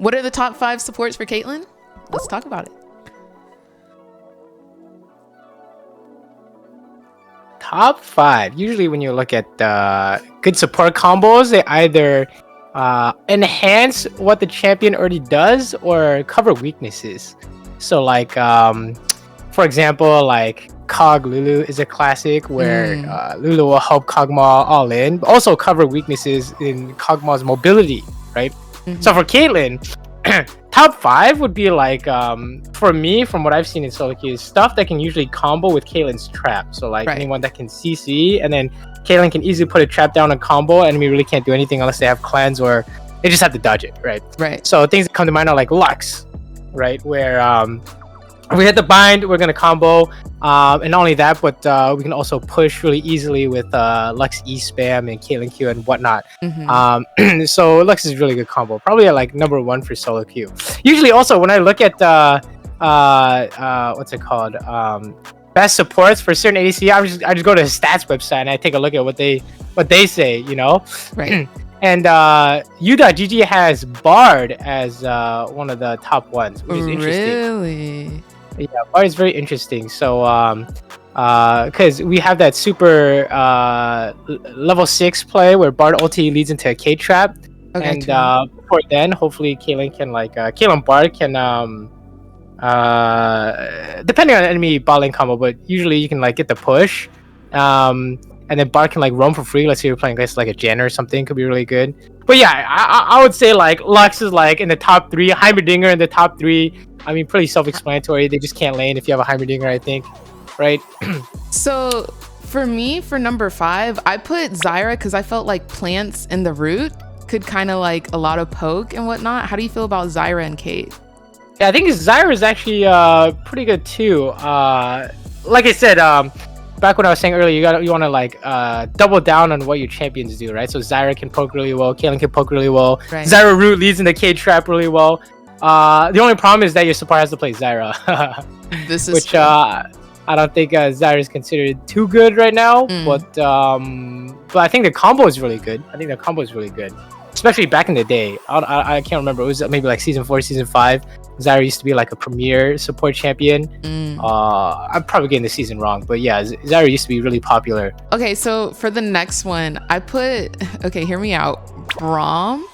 What are the top 5 supports for Caitlyn? Let's talk about it. Top 5. Usually when you look at good support combos, they either enhance what the champion already does or cover weaknesses. So like, for example, like Cog Lulu is a classic where Lulu will help Kog'Maw all in, but also cover weaknesses in Kog'Maw's mobility, right? So for Caitlyn, top 5 would be like, for me, from what I've seen in solo queue, is stuff that can usually combo with Caitlyn's trap. So like anyone that can CC, and then Caitlyn can easily put a trap down and combo, and we really can't do anything unless they have cleanse or they just have to dodge it, right? So things that come to mind are like Lux, right? Where if we hit the bind, we're gonna combo, and not only that, but we can also push really easily with Lux E spam and Caitlyn Q and whatnot. So Lux is a really good combo, probably at like number 1 for solo queue. Usually, also when I look at what's it called, best supports for certain ADC, I just go to his stats website and I take a look at what they say, you know. And U.GG has Bard as one of the top ones, which is interesting. Really? Yeah, Bard is very interesting. So, because we have that super level 6 play where Bard ulti leads into a K trap, and before then, hopefully Caitlyn can Caitlyn Bard can depending on enemy bot lane combo, but usually you can like get the push, and then Bard can like roam for free. Let's say you're playing against like a Jen or something, could be really good. But yeah, I would say like Lux is like in the top 3, Heimerdinger in the top 3. I mean, pretty self-explanatory. They just can't lane if you have a Heimerdinger, I think, right? So for me, for number 5, I put Zyra because I felt like plants in the root could kind of like a lot of poke and whatnot. How do you feel about Zyra and Kate? Yeah, I think Zyra is actually pretty good too. Like I said, back when I was saying earlier, you want to like double down on what your champions do, right? So Zyra can poke really well, Caitlyn can poke really well, Zyra root leads in the K trap really well. The only problem is that your support has to play Zyra, which I don't think Zyra is considered too good right now. But I think the combo is really good. Especially back in the day. I can't remember. It was maybe like season 4, season 5. Zyra used to be like a premier support champion. I'm probably getting the season wrong, but yeah, Zyra used to be really popular. Okay, so for the next one, I put, hear me out, Braum,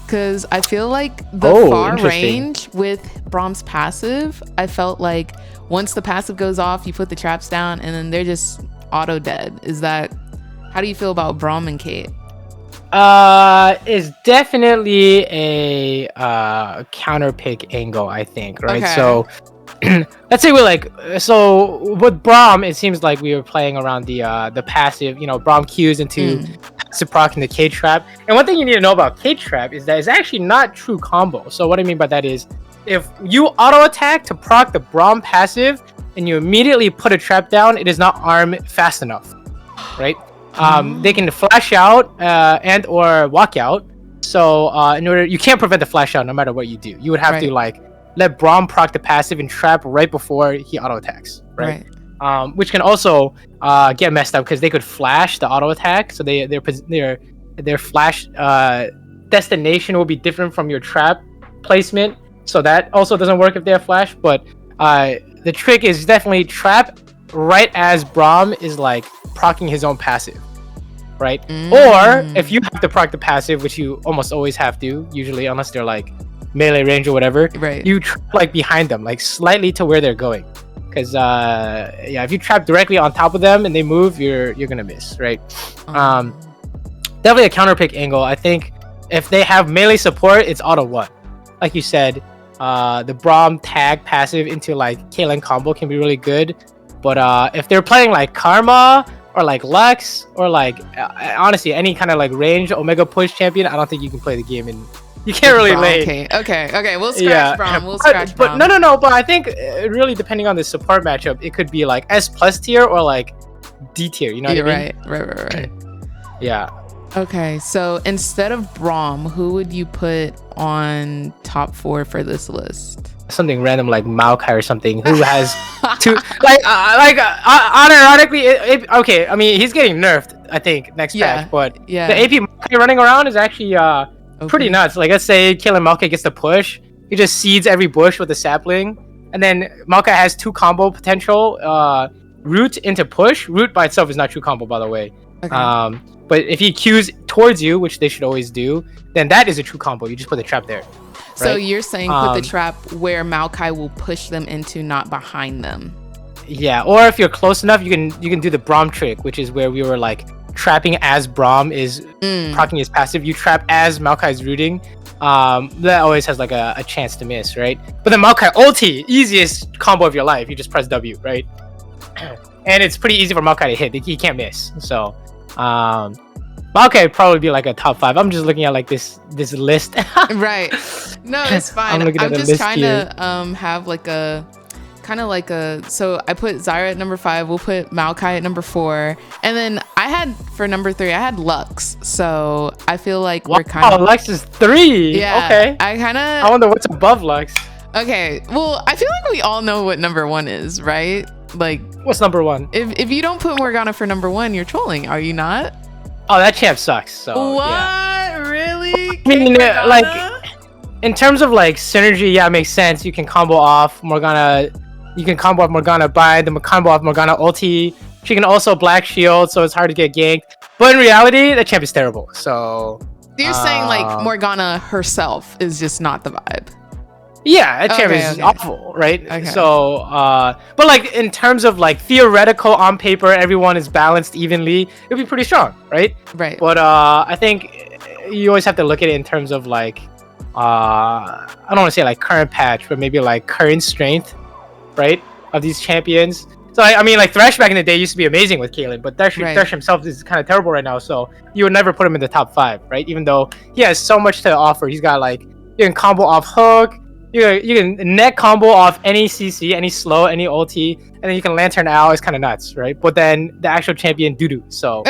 because I feel like the far range with Braum's passive, I felt like once the passive goes off, you put the traps down and then they're just auto dead. How do you feel about Braum and Kate? Is definitely a counter pick angle, I think, right? So let's say we're like, so with Braum, it seems like we were playing around the passive, you know, Braum Qs into passive proc in the K trap. And one thing you need to know about K trap is that it's actually not true combo. So what I mean by that is, if you auto attack to proc the Braum passive and you immediately put a trap down, it is not arm fast enough, right? They can flash out and or walk out. So you can't prevent the flash out no matter what you do. You would have to like let Braum proc the passive and trap right before he auto attacks, right? Which can also get messed up because they could flash the auto attack. So their flash destination will be different from your trap placement. So that also doesn't work if they have flash. But the trick is definitely trap right as Braum is like proccing his own passive, right? Or if you have to proc the passive, which you almost always have to, usually, unless they're like melee range or whatever, you trap like behind them, like slightly to where they're going. Because if you trap directly on top of them and they move, you're gonna miss, right? Definitely a counter pick angle. I think if they have melee support, it's auto 1. Like you said, the Braum tag passive into like Caitlyn combo can be really good. But if they're playing like Karma or like Lux or like honestly any kind of like range Omega push champion, I don't think you can play the game, and you can't really lane. Okay. We'll scratch Braum. But no. But I think really depending on the support matchup, it could be like S+ tier or like D tier. You know what I mean? Right. Yeah. Okay, so instead of Braum, who would you put on top 4 for this list? Something random like Maokai or something, who has two unironically, I mean he's getting nerfed I think next patch, but the AP Maokai running around is actually pretty nuts. Like, let's say Caitlyn Mocha gets the push. He just seeds every bush with a sapling. And then Mocha has 2 combo potential. Root into push. Root by itself is not true combo, by the way. Okay. But if he cues towards you, which they should always do, then that is a true combo. You just put the trap there. Right? So you're saying put the trap where Maokai will push them into, not behind them. Yeah, or if you're close enough, you can do the Braum trick, which is where we were like trapping as Braum is proccing his passive. You trap as Maokai is rooting. That always has like a chance to miss, right? But the Maokai ulti, easiest combo of your life. You just press W, right? And it's pretty easy for Maokai to hit. He can't miss. So Maokai would probably be like a top 5. I'm just looking at like this list. Right. No, it's fine. I'm just trying to have like a kind of like a, so I put Zyra at number 5, we'll put Maokai at number 4, and then I had for number 3 I had Lux, so I feel like we're kind of, Lux is 3. Yeah, okay. I wonder what's above Lux. Okay, well, I feel like we all know what number 1 is, right? Like, what's number 1? If you don't put Morgana for number 1, you're trolling, are you not? Oh, that champ sucks. So what? Yeah. Really? I mean, like in terms of like synergy, yeah, it makes sense. You can combo off Morgana. You can combo off Morgana by the combo off Morgana ulti. She can also black shield, so it's hard to get ganked. But in reality, the champ is terrible. So you're saying like Morgana herself is just not the vibe. Yeah, that champ is awful, right? Okay. So, but like in terms of like theoretical on paper, everyone is balanced evenly. It'd be pretty strong, right? Right. But I think you always have to look at it in terms of like, I don't want to say like current patch, but maybe like current strength, right? Of these champions. So I mean, like Thresh back in the day used to be amazing with Caitlyn, but Thresh himself is kind of terrible right now. So you would never put him in the top 5, right? Even though he has so much to offer. He's got like, you can combo off hook. You can net combo off any CC, any slow, any ulti, and then you can lantern out. It's kind of nuts, right? But then the actual champion doo-doo. So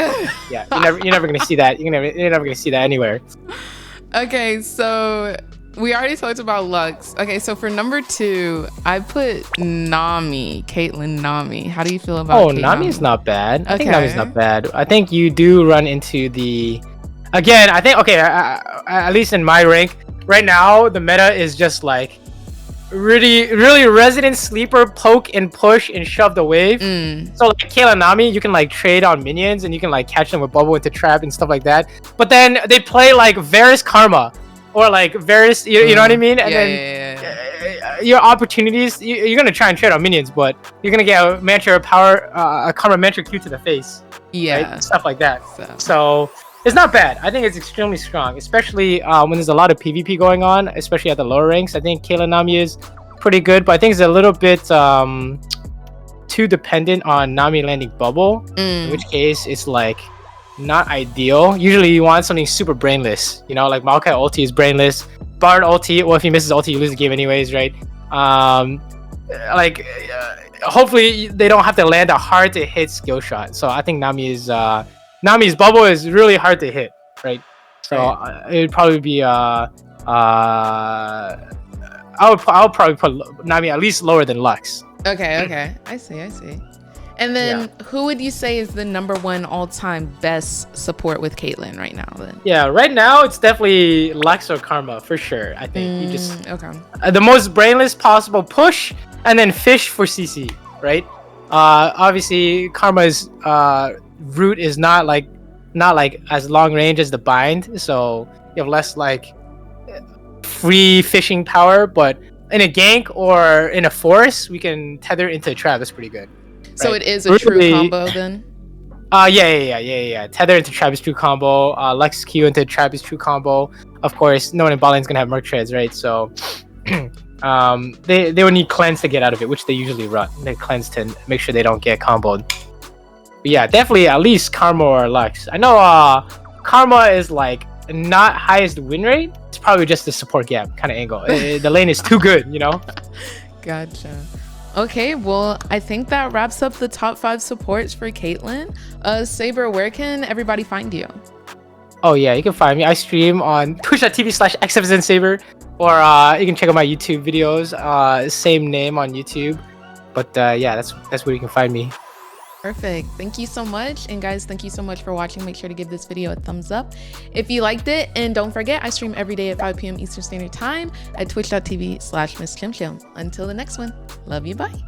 yeah, you're never gonna see that. You're never gonna see that anywhere. Okay, so we already talked about Lux. Okay, so for number 2, I put Nami, Caitlyn Nami. How do you feel about? Oh, Nami's not bad. I think Nami's not bad. I think you do run into the, again. I think at least in my rank. Right now, the meta is just like really resident sleeper, poke and push and shove the wave. So like Caitlyn Nami, you can like trade on minions and you can like catch them with bubble into trap and stuff like that. But then they play like Varus Karma or like Varus, you know what I mean? And your opportunities, you're gonna try and trade on minions, but you're gonna get a Mantra power, a Karma Mantra Q to the face. Yeah, right? Stuff like that. So it's not bad. I think it's extremely strong, especially when there's a lot of PvP going on, especially at the lower ranks. I think Caitlyn Nami is pretty good, but I think it's a little bit too dependent on Nami landing bubble, in which case it's like not ideal. Usually you want something super brainless, you know, like Maokai ulti is brainless. Bard ulti, well, if he misses ulti, you lose the game anyways, right? Hopefully they don't have to land a hard to hit skill shot. So I think Nami's bubble is really hard to hit, right? So it would probably be I would probably put Nami at least lower than Lux. Okay. I see. And then who would you say is the number 1 all-time best support with Caitlyn right now then? Yeah, right now it's definitely Lux or Karma for sure. I think you just the most brainless possible push and then fish for CC, right? Obviously Karma's root is not like as long range as the bind, so you have less like free fishing power, but in a gank or in a force we can tether into a trap. That's pretty good, right? So it is a true combo then? Yeah. Tether into trap is true combo. Lux Q into trap is true combo. Of course, no one in bot lane's gonna have Merc Treads, right? So they would need cleanse to get out of it, which they usually run. They cleanse to make sure they don't get comboed. But yeah, definitely at least Karma or Lux. I know Karma is like not highest win rate. It's probably just the support gap kind of angle. The lane is too good, you know? Gotcha. Okay, well, I think that wraps up the top 5 supports for Caitlyn. Saber, where can everybody find you? Oh yeah, you can find me. I stream on twitch.tv/XFSN Saber, or you can check out my YouTube videos. Same name on YouTube. But yeah, that's where you can find me. Perfect. Thank you so much. And guys, thank you so much for watching. Make sure to give this video a thumbs up if you liked it. And don't forget, I stream every day at 5 p.m. Eastern Standard Time at twitch.tv/MissChimChim. Until the next one, love you. Bye.